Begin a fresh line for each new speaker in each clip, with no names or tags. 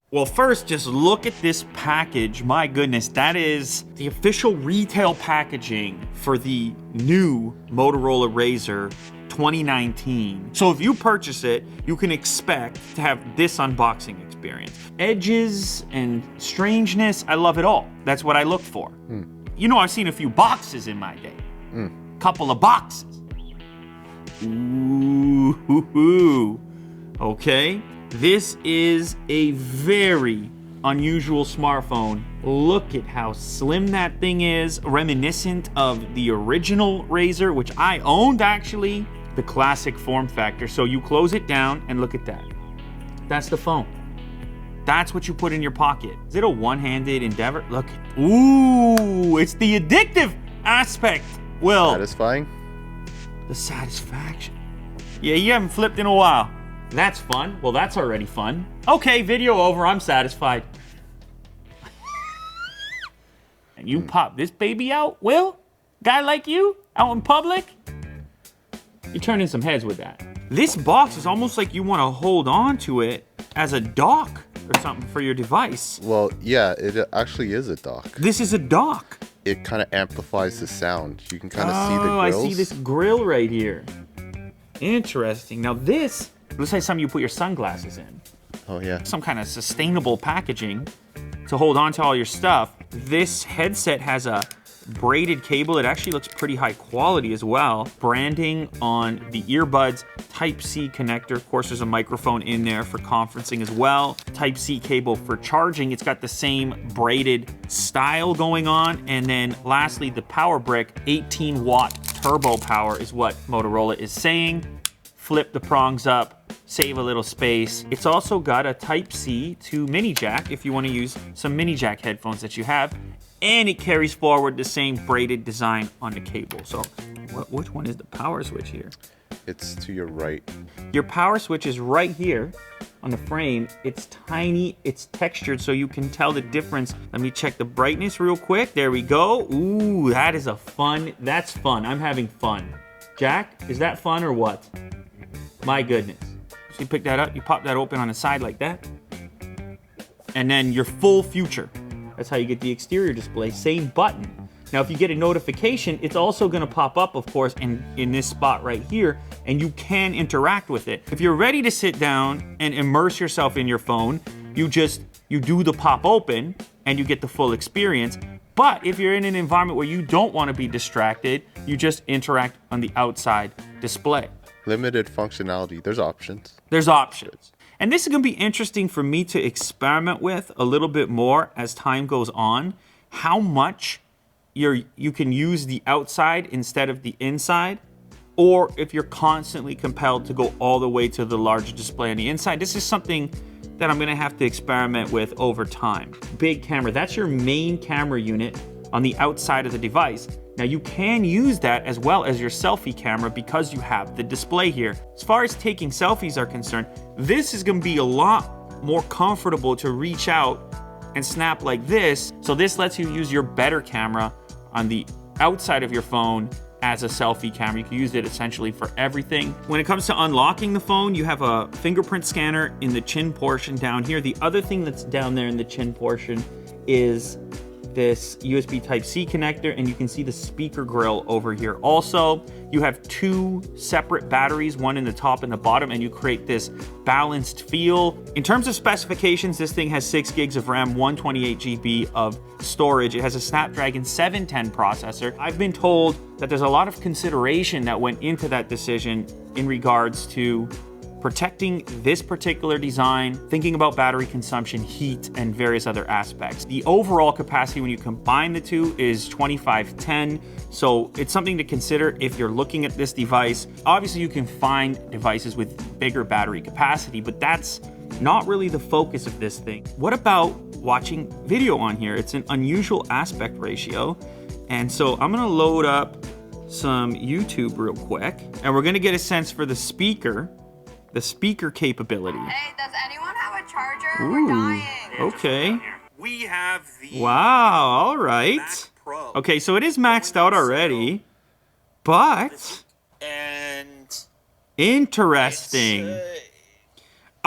Well, first, just look at this package. My goodness, that is the official retail packaging for the new Motorola Razr 2019. So if you purchase it, you can expect to have this unboxing experience. Edges and strangeness, I love it all. That's what I look for. You know, I've seen a few boxes in my day. Couple of boxes. Ooh, okay. This is a very unusual smartphone. Look at how slim that thing is, reminiscent of the original Razr, which I owned actually, the classic form factor. So you close it down and look at that. That's the phone. That's what you put in your pocket. Is it a one-handed endeavor? Look, ooh, it's the addictive aspect. Will.
Satisfying?
The satisfaction. Yeah, you haven't flipped in a while. That's fun. Well, that's already fun. Okay, video over. I'm satisfied. And you pop this baby out, Will? Guy like you, out in public? You're turning some heads with that. This box is almost like you want to hold on to it as a dock or something for your device.
Well, yeah, it actually is a dock.
This is a dock.
It kind of amplifies the sound. You can kind of see the
Oh, I
grills.
see this grill right here. Interesting. Now this looks like something you put your sunglasses in.
Oh, yeah.
Some kind of sustainable packaging to hold on to all your stuff. This headset has a braided cable. It actually looks pretty high quality as well. Branding on the earbuds, Type-C connector. Of course, there's a microphone in there for conferencing as well. Type-C cable for charging. It's got the same braided style going on. And then lastly, the power brick, 18-watt turbo power is what Motorola is saying. Flip the prongs up, save a little space. It's also got a Type-C to mini jack if you want to use some mini jack headphones that you have. And it carries forward the same braided design on the cable. So which one is the power switch here?
It's to your right.
Your power switch is right here on the frame. It's tiny, it's textured, so you can tell the difference. Let me check the brightness real quick. There we go. Ooh, that is that's fun. I'm having fun. Jack, is that fun or what? My goodness. So you pick that up, you pop that open on the side like that. And then your full future. That's how you get the exterior display, same button. Now, if you get a notification, it's also gonna pop up, of course, in this spot right here, and you can interact with it. If you're ready to sit down and immerse yourself in your phone, you do the pop open and you get the full experience. But if you're in an environment where you don't wanna be distracted, you just interact on the outside display.
Limited functionality. There's options.
There's options. And this is gonna be interesting for me to experiment with a little bit more as time goes on, how much you can use the outside instead of the inside, or if you're constantly compelled to go all the way to the larger display on the inside. This is something that I'm gonna have to experiment with over time. Big camera, that's your main camera unit on the outside of the device. Now you can use that as well as your selfie camera because you have the display here. As far as taking selfies are concerned, this is gonna be a lot more comfortable to reach out and snap like this. So this lets you use your better camera on the outside of your phone as a selfie camera. You can use it essentially for everything. When it comes to unlocking the phone, you have a fingerprint scanner in the chin portion down here. The other thing that's down there in the chin portion is this USB Type-C connector, and you can see the speaker grill over here. Also, you have two separate batteries, one in the top and the bottom, and you create this balanced feel. In terms of specifications, this thing has 6 gigs of RAM, 128 GB of storage. It has a Snapdragon 710 processor. I've been told that there's a lot of consideration that went into that decision in regards to protecting this particular design, thinking about battery consumption, heat, and various other aspects. The overall capacity when you combine the two is 2510, so it's something to consider if you're looking at this device. Obviously, you can find devices with bigger battery capacity, but that's not really the focus of this thing. What about watching video on here? It's an unusual aspect ratio, and so I'm gonna load up some YouTube real quick, and we're gonna get a sense for the speaker capability.
Hey, does anyone have a charger?
Ooh,
We're dying.
okay.
We have the
Wow, all right.
Mac Pro.
Okay, so it is maxed out already, but
And
interesting.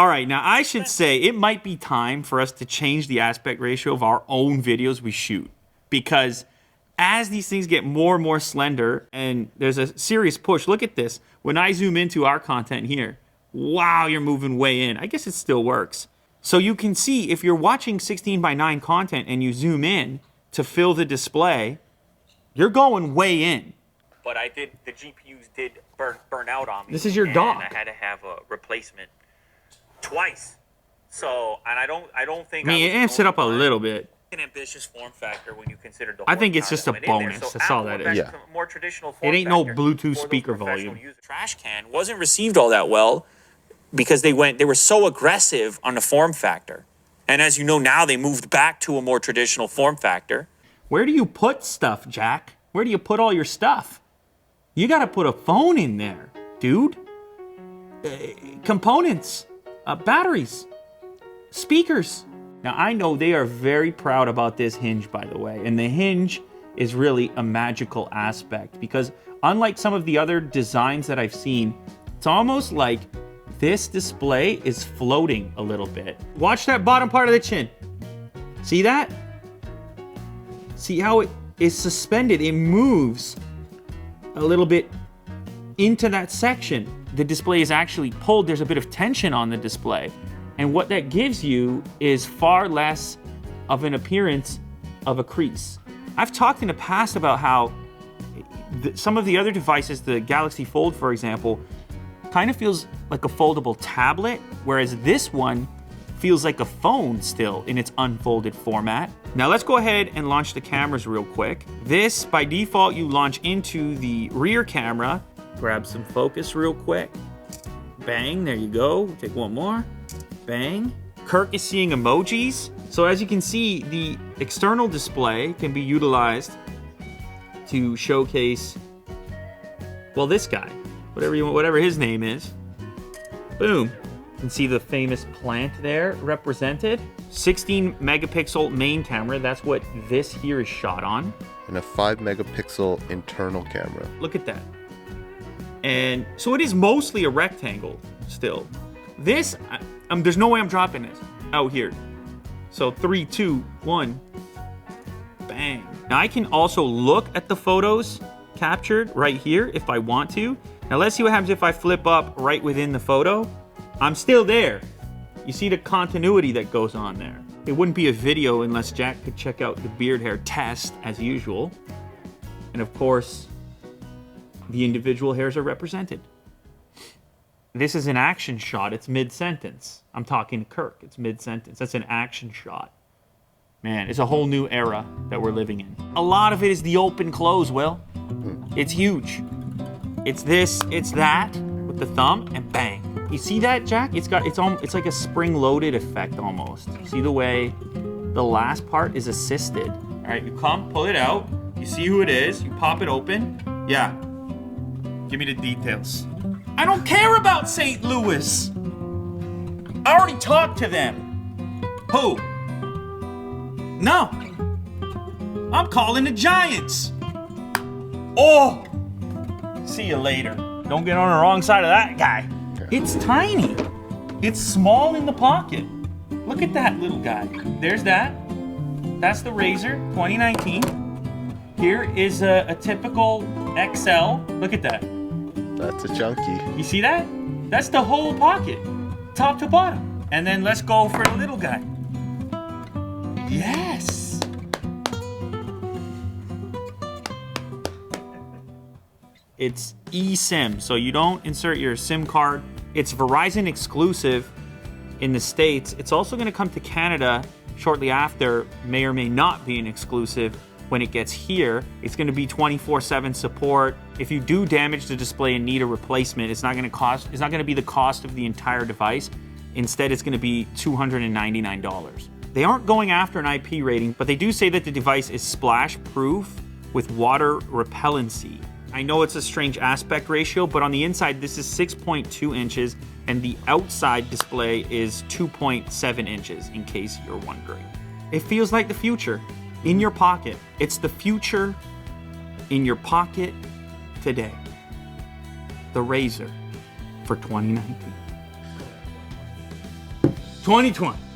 All right, now I should say it might be time for us to change the aspect ratio of our own videos we shoot, because as these things get more and more slender and there's a serious push, look at this. When I zoom into our content here, wow, you're moving way in. I guess it still works. So you can see if you're watching 16:9 content and you zoom in to fill the display, you're going way in. But the GPUs did burn out on me. This is your dock. I had to have a replacement twice. So, and I don't think I amped it up a little bit. An ambitious form factor when you consider the. I think it's just a bonus. That's all that is.
Yeah.
More traditional form it ain't no Bluetooth speaker volume. Trash can wasn't received all that well because they were so aggressive on the form factor, and as you know now they moved back to a more traditional form factor. Where do you put stuff, Jack? Where do you put all your stuff? You got to put a phone in there, dude. Components, batteries, speakers. Now, I know they are very proud about this hinge, by the way, and the hinge is really a magical aspect because unlike some of the other designs that I've seen, it's almost like this display is floating a little bit. Watch that bottom part of the chin. See that? See how it is suspended? It moves a little bit into that section. The display is actually pulled. There's a bit of tension on the display. And what that gives you is far less of an appearance of a crease. I've talked in the past about how some of the other devices, the Galaxy Fold, for example, kind of feels like a foldable tablet, whereas this one feels like a phone still in its unfolded format. Now let's go ahead and launch the cameras real quick. This, by default, you launch into the rear camera. Grab some focus real quick. Bang, there you go. Take one more. Bang. Kirk is seeing emojis. So as you can see, the external display can be utilized to showcase, well, this guy, whatever his name is. Boom. You can see the famous plant there represented. 16 megapixel main camera. That's what this here is shot on.
And a 5 megapixel internal camera.
Look at that. And so it is mostly a rectangle still. This, there's no way I'm dropping this out here. So 3, 2, 1, bang. Now I can also look at the photos captured right here if I want to. Now let's see what happens if I flip up right within the photo. I'm still there. You see the continuity that goes on there. It wouldn't be a video unless Jack could check out the beard hair test as usual. And of course, the individual hairs are represented. This is an action shot. It's mid-sentence. I'm talking to Kirk. It's mid-sentence. That's an action shot. Man, it's a whole new era that we're living in. A lot of it is the open close, Will. It's huge. It's this, it's that, with the thumb, and bang. You see that, Jack? It's like a spring-loaded effect almost. See the way the last part is assisted. All right, you come, pull it out. You see who it is. You pop it open. Yeah. Give me the details. I don't care about St. Louis. I already talked to them. Who? No. I'm calling the Giants. Oh. See you later. Don't get on the wrong side of that guy. It's tiny. It's small in the pocket. Look at that little guy. There's that. That's the Razr 2019. Here is a typical XL. Look at that.
That's a chunky.
You see that? That's the whole pocket, top to bottom. And then let's go for the little guy. Yes. It's eSIM, so you don't insert your SIM card. It's Verizon exclusive in the States. It's also going to come to Canada shortly after, may or may not be an exclusive. When it gets here, it's going to be 24/7 support. If you do damage the display and need a replacement, it's not going to be the cost of the entire device. Instead, it's going to be $299. They aren't going after an IP rating, but they do say that the device is splash proof with water repellency. I know it's a strange aspect ratio, but on the inside, this is 6.2 inches, and the outside display is 2.7 inches, in case you're wondering. It feels like the future. In your pocket. It's the future in your pocket today. The Razr for 2019. 2020.